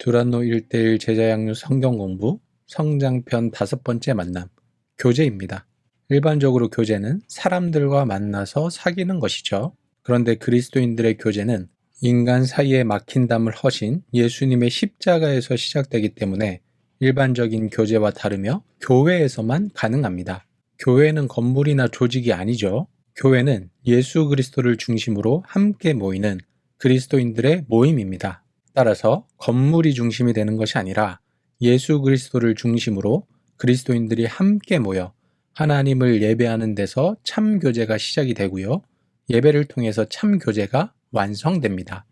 두란노 1:1 제자양육 성경공부 성장편 5번째 만남 교제입니다. 일반적으로 교제는 사람들과 만나서 사귀는 것이죠. 그런데 그리스도인들의 교제는 인간 사이에 막힌 담을 허신 예수님의 십자가에서 시작되기 때문에 일반적인 교제와 다르며 교회에서만 가능합니다. 교회는 건물이나 조직이 아니죠. 교회는 예수 그리스도를 중심으로 함께 모이는 그리스도인들의 모임입니다. 따라서 건물이 중심이 되는 것이 아니라 예수 그리스도를 중심으로 그리스도인들이 함께 모여 하나님을 예배하는 데서 참교제가 시작이 되고요. 예배를 통해서 참교제가 완성됩니다.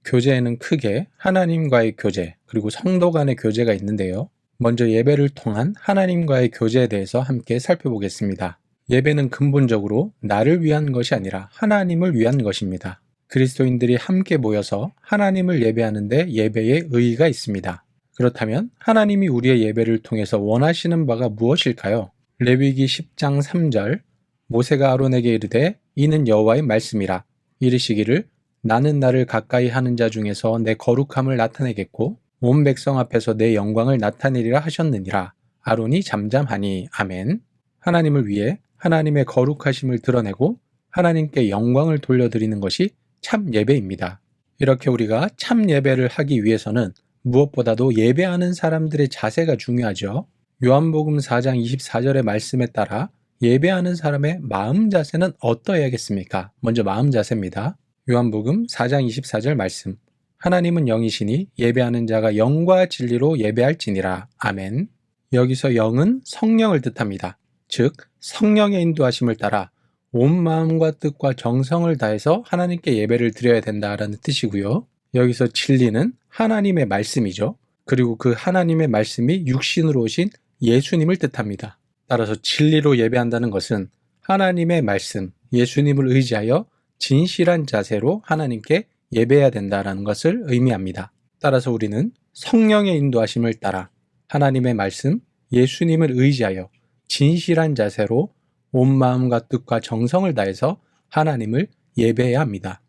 교제에는 크게 하나님과의 교제, 그리고 성도 간의 교제가 있는데요. 먼저 예배를 통한 하나님과의 교제에 대해서 함께 살펴보겠습니다. 예배는 근본적으로 나를 위한 것이 아니라 하나님을 위한 것입니다. 그리스도인들이 함께 모여서 하나님을 예배하는데 예배의 의의가 있습니다. 그렇다면 하나님이 우리의 예배를 통해서 원하시는 바가 무엇일까요? 레위기 10장 3절 모세가 아론에게 이르되 이는 여호와의 말씀이라 이르시기를 나는 나를 가까이 하는 자 중에서 내 거룩함을 나타내겠고 온 백성 앞에서 내 영광을 나타내리라 하셨느니라. 아론이 잠잠하니. 아멘. 하나님을 위해 하나님의 거룩하심을 드러내고 하나님께 영광을 돌려드리는 것이 참 예배입니다. 이렇게 우리가 참 예배를 하기 위해서는 무엇보다도 예배하는 사람들의 자세가 중요하죠. 요한복음 4장 24절의 말씀에 따라 예배하는 사람의 마음 자세는 어떠해야겠습니까? 먼저 마음 자세입니다. 요한복음 4장 24절 말씀. 하나님은 영이시니 예배하는 자가 영과 진리로 예배할지니라. 아멘. 여기서 영은 성령을 뜻합니다. 즉 성령의 인도하심을 따라 온 마음과 뜻과 정성을 다해서 하나님께 예배를 드려야 된다라는 뜻이고요. 여기서 진리는 하나님의 말씀이죠. 그리고 그 하나님의 말씀이 육신으로 오신 예수님을 뜻합니다. 따라서 진리로 예배한다는 것은 하나님의 말씀, 예수님을 의지하여 진실한 자세로 하나님께 예배해야 된다는 것을 의미합니다. 따라서 우리는 성령의 인도하심을 따라 하나님의 말씀, 예수님을 의지하여 진실한 자세로 온 마음과 뜻과 정성을 다해서 하나님을 예배해야 합니다.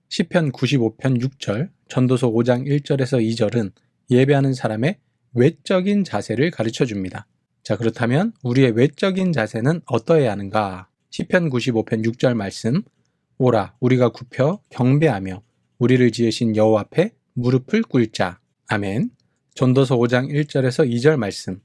시편 95편 6절, 전도서 5장 1절에서 2절은 예배하는 사람의 외적인 자세를 가르쳐 줍니다. 자, 그렇다면 우리의 외적인 자세는 어떠해야 하는가? 시편 95편 6절 말씀, 오라 우리가 굽혀 경배하며 우리를 지으신 여호와 앞에 무릎을 꿇자. 아멘. 전도서 5장 1절에서 2절 말씀,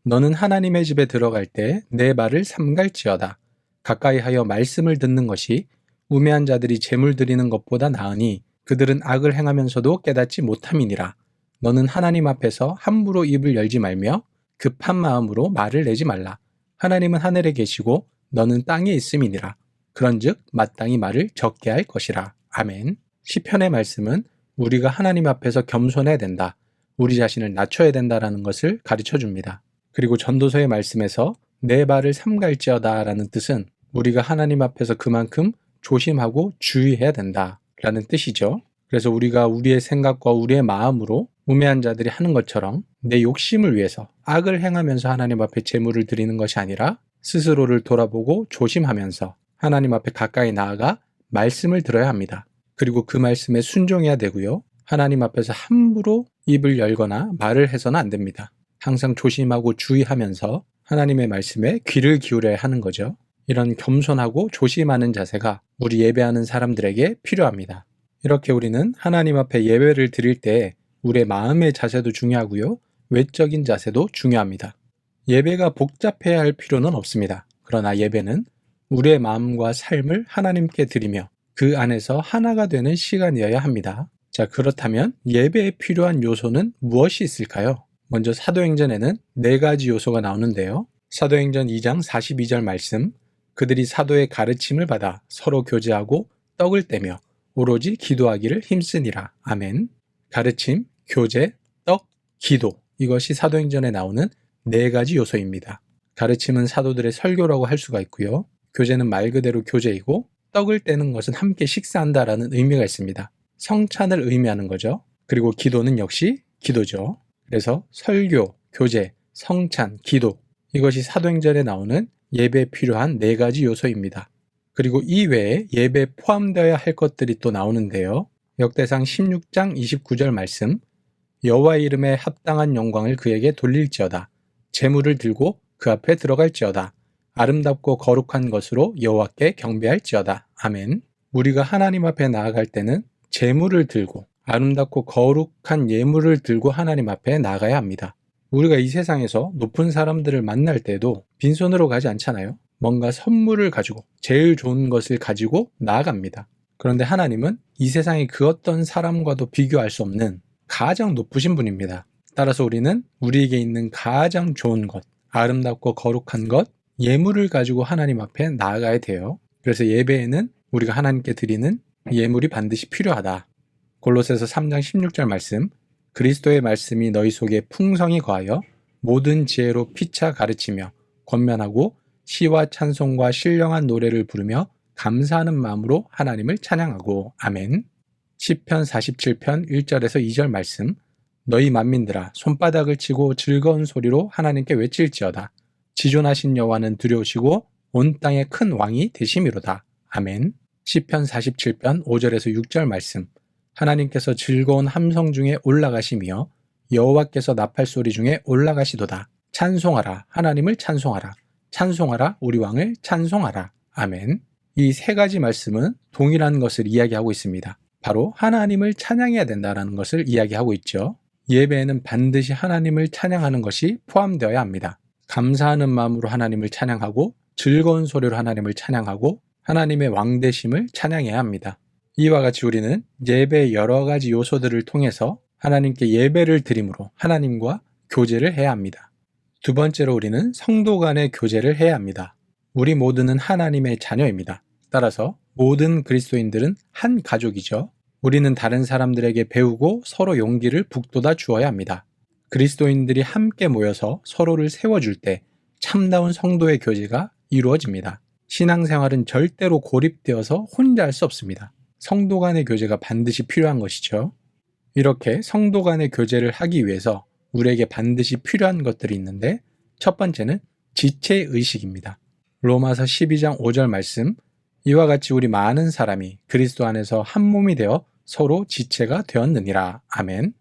너는 하나님의 집에 들어갈 때 내 발을 삼갈지어다. 가까이 하여 말씀을 듣는 것이 우매한 자들이 재물 드리는 것보다 나으니 그들은 악을 행하면서도 깨닫지 못함이니라. 너는 하나님 앞에서 함부로 입을 열지 말며 급한 마음으로 말을 내지 말라. 하나님은 하늘에 계시고 너는 땅에 있음이니라. 그런즉 마땅히 말을 적게 할 것이라. 아멘. 시편의 말씀은 우리가 하나님 앞에서 겸손해야 된다. 우리 자신을 낮춰야 된다라는 것을 가르쳐 줍니다. 그리고 전도서의 말씀에서 내 발을 삼갈지어다 라는 뜻은 우리가 하나님 앞에서 그만큼 조심하고 주의해야 된다 라는 뜻이죠. 그래서 우리가 우리의 생각과 우리의 마음으로 우매한 자들이 하는 것처럼 내 욕심을 위해서 악을 행하면서 하나님 앞에 제물을 드리는 것이 아니라 스스로를 돌아보고 조심하면서 하나님 앞에 가까이 나아가 말씀을 들어야 합니다. 그리고 그 말씀에 순종해야 되고요. 하나님 앞에서 함부로 입을 열거나 말을 해서는 안 됩니다. 항상 조심하고 주의하면서 하나님의 말씀에 귀를 기울여야 하는 거죠. 이런 겸손하고 조심하는 자세가 우리 예배하는 사람들에게 필요합니다. 이렇게 우리는 하나님 앞에 예배를 드릴 때 우리의 마음의 자세도 중요하고요. 외적인 자세도 중요합니다. 예배가 복잡해야 할 필요는 없습니다. 그러나 예배는 우리의 마음과 삶을 하나님께 드리며 그 안에서 하나가 되는 시간이어야 합니다. 자, 그렇다면 예배에 필요한 요소는 무엇이 있을까요? 먼저 사도행전에는 4가지 요소가 나오는데요. 사도행전 2장 42절 말씀, 그들이 사도의 가르침을 받아 서로 교제하고 떡을 떼며 오로지 기도하기를 힘쓰니라. 아멘. 가르침, 교제, 떡, 기도, 이것이 사도행전에 나오는 4가지 요소입니다. 가르침은 사도들의 설교라고 할 수가 있고요. 교제는 말 그대로 교제이고 떡을 떼는 것은 함께 식사한다라는 의미가 있습니다. 성찬을 의미하는 거죠. 그리고 기도는 역시 기도죠. 그래서 설교, 교제, 성찬, 기도, 이것이 사도행전에 나오는 예배에 필요한 4가지 요소입니다. 그리고 이 외에 예배에 포함되어야 할 것들이 또 나오는데요. 역대상 16장 29절 말씀, 여호와 이름에 합당한 영광을 그에게 돌릴지어다. 제물을 들고 그 앞에 들어갈지어다. 아름답고 거룩한 것으로 여호와께 경배할지어다. 아멘. 우리가 하나님 앞에 나아갈 때는 제물을 들고 아름답고 거룩한 예물을 들고 하나님 앞에 나가야 합니다. 우리가 이 세상에서 높은 사람들을 만날 때도 빈손으로 가지 않잖아요. 뭔가 선물을 가지고 제일 좋은 것을 가지고 나아갑니다. 그런데 하나님은 이 세상의 그 어떤 사람과도 비교할 수 없는 가장 높으신 분입니다. 따라서 우리는 우리에게 있는 가장 좋은 것, 아름답고 거룩한 것, 예물을 가지고 하나님 앞에 나아가야 돼요. 그래서 예배에는 우리가 하나님께 드리는 예물이 반드시 필요하다. 골로새서 3장 16절 말씀, 그리스도의 말씀이 너희 속에 풍성히 거하여 모든 지혜로 피차 가르치며 권면하고 시와 찬송과 신령한 노래를 부르며 감사하는 마음으로 하나님을 찬양하고. 아멘. 시편 47편 1절에서 2절 말씀, 너희 만민들아 손바닥을 치고 즐거운 소리로 하나님께 외칠지어다. 지존하신 여호와는 두려우시고 온 땅의 큰 왕이 되심이로다. 아멘. 시편 47편 5절에서 6절 말씀, 하나님께서 즐거운 함성 중에 올라가시며 여호와께서 나팔 소리 중에 올라가시도다. 찬송하라, 하나님을 찬송하라. 찬송하라, 우리 왕을 찬송하라. 아멘. 이 세 가지 말씀은 동일한 것을 이야기하고 있습니다. 바로 하나님을 찬양해야 된다는 것을 이야기하고 있죠. 예배에는 반드시 하나님을 찬양하는 것이 포함되어야 합니다. 감사하는 마음으로 하나님을 찬양하고 즐거운 소리로 하나님을 찬양하고 하나님의 왕되심을 찬양해야 합니다. 이와 같이 우리는 예배의 여러 가지 요소들을 통해서 하나님께 예배를 드림으로 하나님과 교제를 해야 합니다. 두 번째로 우리는 성도 간의 교제를 해야 합니다. 우리 모두는 하나님의 자녀입니다. 따라서 모든 그리스도인들은 한 가족이죠. 우리는 다른 사람들에게 배우고 서로 용기를 북돋아 주어야 합니다. 그리스도인들이 함께 모여서 서로를 세워줄 때 참다운 성도의 교제가 이루어집니다. 신앙생활은 절대로 고립되어서 혼자 할 수 없습니다. 성도 간의 교제가 반드시 필요한 것이죠. 이렇게 성도 간의 교제를 하기 위해서 우리에게 반드시 필요한 것들이 있는데, 첫 번째는 지체의식입니다. 로마서 12장 5절 말씀, 이와 같이 우리 많은 사람이 그리스도 안에서 한 몸이 되어 서로 지체가 되었느니라. 아멘.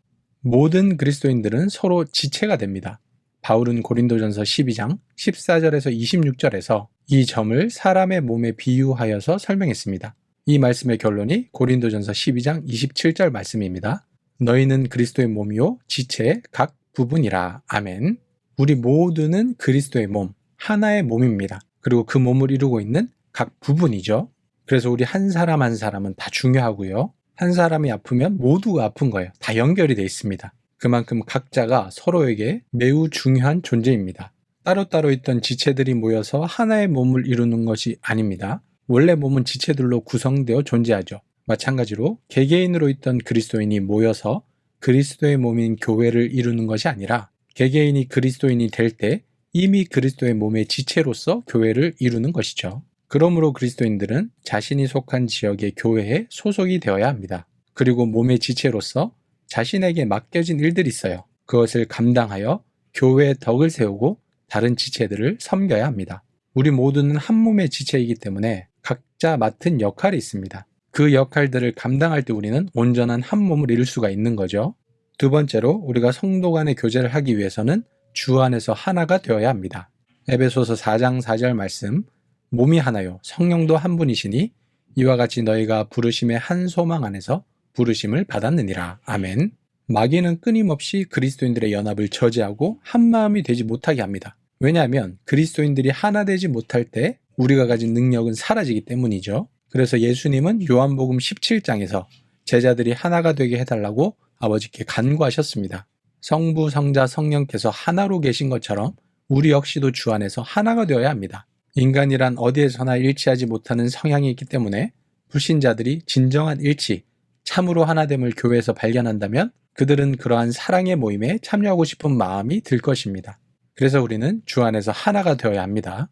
모든 그리스도인들은 서로 지체가 됩니다. 바울은 고린도전서 12장 14절에서 26절에서 이 점을 사람의 몸에 비유하여서 설명했습니다. 이 말씀의 결론이 고린도전서 12장 27절 말씀입니다. 너희는 그리스도의 몸이요 지체의 각 부분이라. 아멘. 우리 모두는 그리스도의 몸, 하나의 몸입니다. 그리고 그 몸을 이루고 있는 각 부분이죠. 그래서 우리 한 사람 한 사람은 다 중요하고요. 한 사람이 아프면 모두가 아픈 거예요. 다 연결이 되어 있습니다. 그만큼 각자가 서로에게 매우 중요한 존재입니다. 따로따로 있던 지체들이 모여서 하나의 몸을 이루는 것이 아닙니다. 원래 몸은 지체들로 구성되어 존재하죠. 마찬가지로 개개인으로 있던 그리스도인이 모여서 그리스도의 몸인 교회를 이루는 것이 아니라 개개인이 그리스도인이 될 때 이미 그리스도의 몸의 지체로서 교회를 이루는 것이죠. 그러므로 그리스도인들은 자신이 속한 지역의 교회에 소속이 되어야 합니다. 그리고 몸의 지체로서 자신에게 맡겨진 일들이 있어요. 그것을 감당하여 교회의 덕을 세우고 다른 지체들을 섬겨야 합니다. 우리 모두는 한 몸의 지체이기 때문에 각자 맡은 역할이 있습니다. 그 역할들을 감당할 때 우리는 온전한 한 몸을 이룰 수가 있는 거죠. 두 번째로 우리가 성도 간의 교제를 하기 위해서는 주 안에서 하나가 되어야 합니다. 에베소서 4장 4절 말씀, 몸이 하나요 성령도 한 분이시니 이와 같이 너희가 부르심의 한 소망 안에서 부르심을 받았느니라. 아멘. 마귀는 끊임없이 그리스도인들의 연합을 저지하고 한 마음이 되지 못하게 합니다. 왜냐하면 그리스도인들이 하나 되지 못할 때 우리가 가진 능력은 사라지기 때문이죠. 그래서 예수님은 요한복음 17장에서 제자들이 하나가 되게 해달라고 아버지께 간구하셨습니다. 성부, 성자, 성령께서 하나로 계신 것처럼 우리 역시도 주 안에서 하나가 되어야 합니다. 인간이란 어디에서나 일치하지 못하는 성향이 있기 때문에 불신자들이 진정한 일치, 참으로 하나됨을 교회에서 발견한다면 그들은 그러한 사랑의 모임에 참여하고 싶은 마음이 들 것입니다. 그래서 우리는 주 안에서 하나가 되어야 합니다.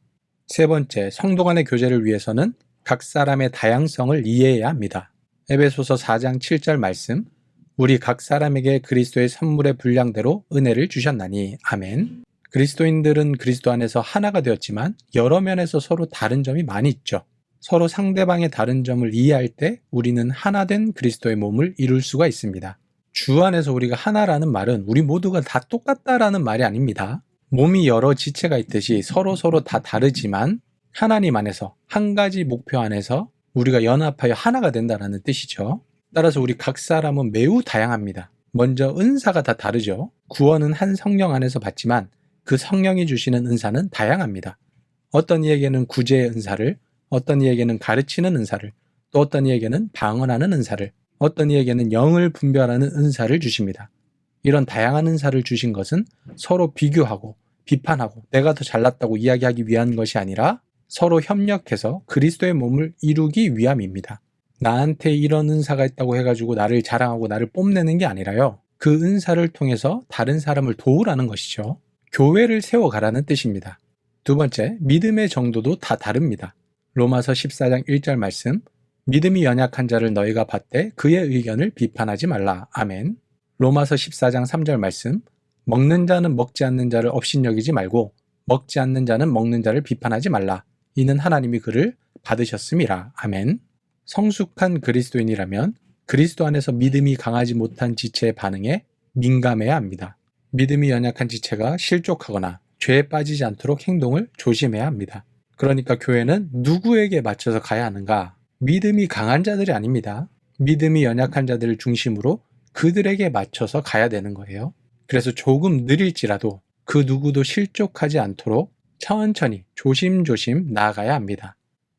세 번째, 성도 간의 교제를 위해서는 각 사람의 다양성을 이해해야 합니다. 에베소서 4장 7절 말씀, 우리 각 사람에게 그리스도의 선물의 분량대로 은혜를 주셨나니. 아멘. 그리스도인들은 그리스도 안에서 하나가 되었지만 여러 면에서 서로 다른 점이 많이 있죠. 서로 상대방의 다른 점을 이해할 때 우리는 하나 된 그리스도의 몸을 이룰 수가 있습니다. 주 안에서 우리가 하나라는 말은 우리 모두가 다 똑같다라는 말이 아닙니다. 몸이 여러 지체가 있듯이 서로 다 다르지만 하나님 안에서 한 가지 목표 안에서 우리가 연합하여 하나가 된다는 뜻이죠. 따라서 우리 각 사람은 매우 다양합니다. 먼저 은사가 다 다르죠. 구원은 한 성령 안에서 받지만 그 성령이 주시는 은사는 다양합니다. 어떤 이에게는 구제의 은사를, 어떤 이에게는 가르치는 은사를, 또 어떤 이에게는 방언하는 은사를, 어떤 이에게는 영을 분별하는 은사를 주십니다. 이런 다양한 은사를 주신 것은 서로 비교하고 비판하고 내가 더 잘났다고 이야기하기 위한 것이 아니라 서로 협력해서 그리스도의 몸을 이루기 위함입니다. 나한테 이런 은사가 있다고 해가지고 나를 자랑하고 나를 뽐내는 게 아니라요. 그 은사를 통해서 다른 사람을 도우라는 것이죠. 교회를 세워가라는 뜻입니다. 두 번째, 믿음의 정도도 다 다릅니다. 로마서 14장 1절 말씀, 믿음이 연약한 자를 너희가 받되 그의 의견을 비판하지 말라. 아멘. 로마서 14장 3절 말씀, 먹는 자는 먹지 않는 자를 업신여기지 말고 먹지 않는 자는 먹는 자를 비판하지 말라. 이는 하나님이 그를 받으셨음이라. 아멘. 성숙한 그리스도인이라면 그리스도 안에서 믿음이 강하지 못한 지체의 반응에 민감해야 합니다. 믿음이 연약한 지체가 실족하거나 죄에 빠지지 않도록 행동을 조심해야 합니다. 그러니까 교회는 누구에게 맞춰서 가야 하는가? 믿음이 강한 자들이 아닙니다. 믿음이 연약한 자들을 중심으로 그들에게 맞춰서 가야 되는 거예요. 그래서 조금 느릴지라도 그 누구도 실족하지 않도록 천천히 조심조심 나아가야 합니다.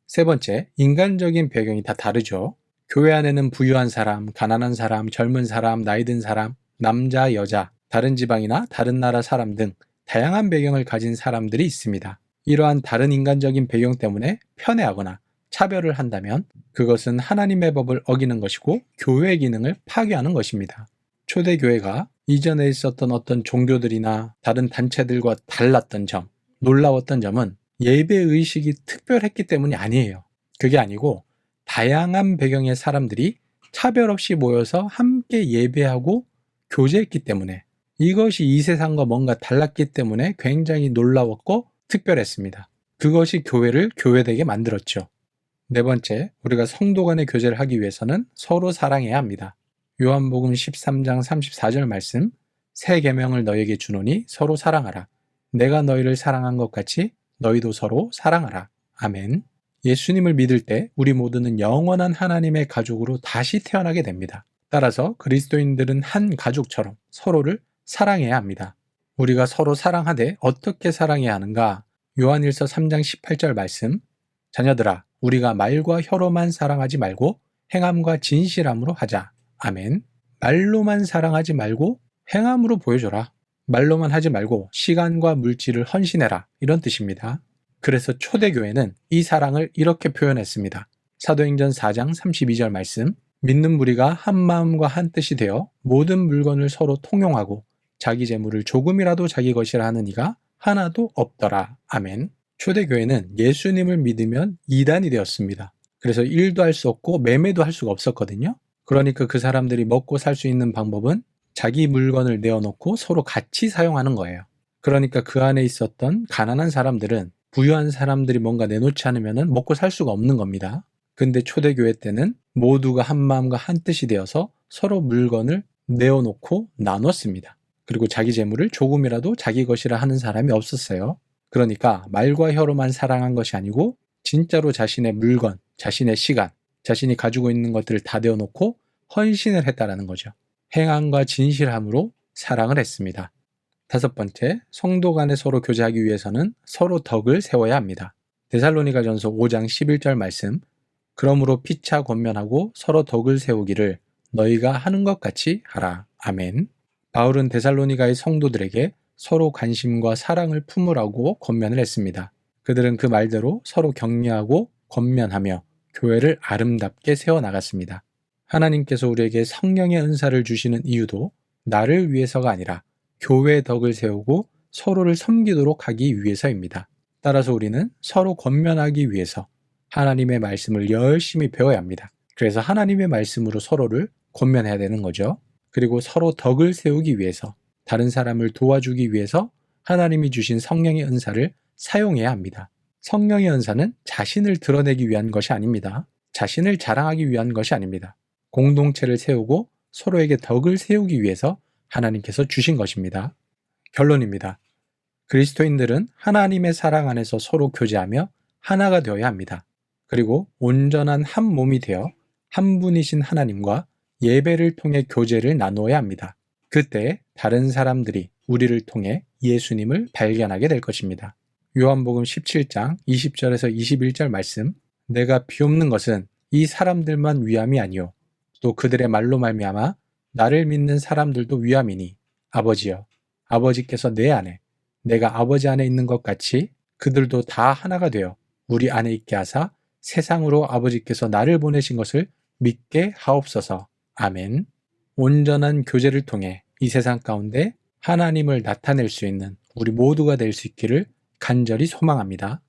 세 번째, 인간적인 배경이 다 다르죠. 교회 안에는 부유한 사람, 가난한 사람, 젊은 사람, 나이 든 사람, 남자, 여자, 다른 지방이나 다른 나라 사람 등 다양한 배경을 가진 사람들이 있습니다. 이러한 다른 인간적인 배경 때문에 편애하거나 차별을 한다면 그것은 하나님의 법을 어기는 것이고 교회의 기능을 파괴하는 것입니다. 초대교회가 이전에 있었던 어떤 종교들이나 다른 단체들과 달랐던 점, 놀라웠던 점은 예배의식이 특별했기 때문이 아니에요. 그게 아니고 다양한 배경의 사람들이 차별 없이 모여서 함께 예배하고 교제했기 때문에, 이것이 이 세상과 뭔가 달랐기 때문에 굉장히 놀라웠고 특별했습니다. 그것이 교회를 교회되게 만들었죠. 네 번째, 우리가 성도 간의 교제를 하기 위해서는 서로 사랑해야 합니다. 요한복음 13장 34절 말씀, 새 계명을 너희에게 주노니 서로 사랑하라. 내가 너희를 사랑한 것 같이 너희도 서로 사랑하라. 아멘. 예수님을 믿을 때 우리 모두는 영원한 하나님의 가족으로 다시 태어나게 됩니다. 따라서 그리스도인들은 한 가족처럼 서로를 사랑해야 합니다. 우리가 서로 사랑하되 어떻게 사랑해야 하는가? 요한일서 3장 18절 말씀, 자녀들아, 우리가 말과 혀로만 사랑하지 말고 행함과 진실함으로 하자. 아멘. 말로만 사랑하지 말고 행함으로 보여줘라. 말로만 하지 말고 시간과 물질을 헌신해라. 이런 뜻입니다. 그래서 초대교회는 이 사랑을 이렇게 표현했습니다. 사도행전 4장 32절 말씀, 믿는 무리가 한 마음과 한 뜻이 되어 모든 물건을 서로 통용하고 자기 재물을 조금이라도 자기 것이라 하는 이가 하나도 없더라. 아멘. 초대교회는 예수님을 믿으면 이단이 되었습니다. 그래서 일도 할 수 없고 매매도 할 수가 없었거든요. 그러니까 그 사람들이 먹고 살 수 있는 방법은 자기 물건을 내어놓고 서로 같이 사용하는 거예요. 그러니까 그 안에 있었던 가난한 사람들은 부유한 사람들이 뭔가 내놓지 않으면 먹고 살 수가 없는 겁니다. 근데 초대교회 때는 모두가 한 마음과 한 뜻이 되어서 서로 물건을 내어놓고 나눴습니다. 그리고 자기 재물을 조금이라도 자기 것이라 하는 사람이 없었어요. 그러니까 말과 혀로만 사랑한 것이 아니고 진짜로 자신의 물건, 자신의 시간, 자신이 가지고 있는 것들을 다 내어놓고 헌신을 했다라는 거죠. 행함과 진실함으로 사랑을 했습니다. 다섯 번째, 성도 간에 서로 교제하기 위해서는 서로 덕을 세워야 합니다. 데살로니가전서 5장 11절 말씀, 그러므로 피차 권면하고 서로 덕을 세우기를 너희가 하는 것 같이 하라. 아멘. 바울은 데살로니가의 성도들에게 서로 관심과 사랑을 품으라고 권면을 했습니다. 그들은 그 말대로 서로 격려하고 권면하며 교회를 아름답게 세워나갔습니다. 하나님께서 우리에게 성령의 은사를 주시는 이유도 나를 위해서가 아니라 교회의 덕을 세우고 서로를 섬기도록 하기 위해서입니다. 따라서 우리는 서로 권면하기 위해서 하나님의 말씀을 열심히 배워야 합니다. 그래서 하나님의 말씀으로 서로를 권면해야 되는 거죠. 그리고 서로 덕을 세우기 위해서, 다른 사람을 도와주기 위해서 하나님이 주신 성령의 은사를 사용해야 합니다. 성령의 은사는 자신을 드러내기 위한 것이 아닙니다. 자신을 자랑하기 위한 것이 아닙니다. 공동체를 세우고 서로에게 덕을 세우기 위해서 하나님께서 주신 것입니다. 결론입니다. 그리스도인들은 하나님의 사랑 안에서 서로 교제하며 하나가 되어야 합니다. 그리고 온전한 한 몸이 되어 한 분이신 하나님과 예배를 통해 교제를 나누어야 합니다. 그때 다른 사람들이 우리를 통해 예수님을 발견하게 될 것입니다. 요한복음 17장 20절에서 21절 말씀, 내가 비옵는 것은 이 사람들만 위함이 아니요 또 그들의 말로 말미암아 나를 믿는 사람들도 위함이니 아버지여, 아버지께서 내 안에 내가 아버지 안에 있는 것 같이 그들도 다 하나가 되어 우리 안에 있게 하사 세상으로 아버지께서 나를 보내신 것을 믿게 하옵소서. 아멘. 온전한 교제를 통해 이 세상 가운데 하나님을 나타낼 수 있는 우리 모두가 될 수 있기를 간절히 소망합니다.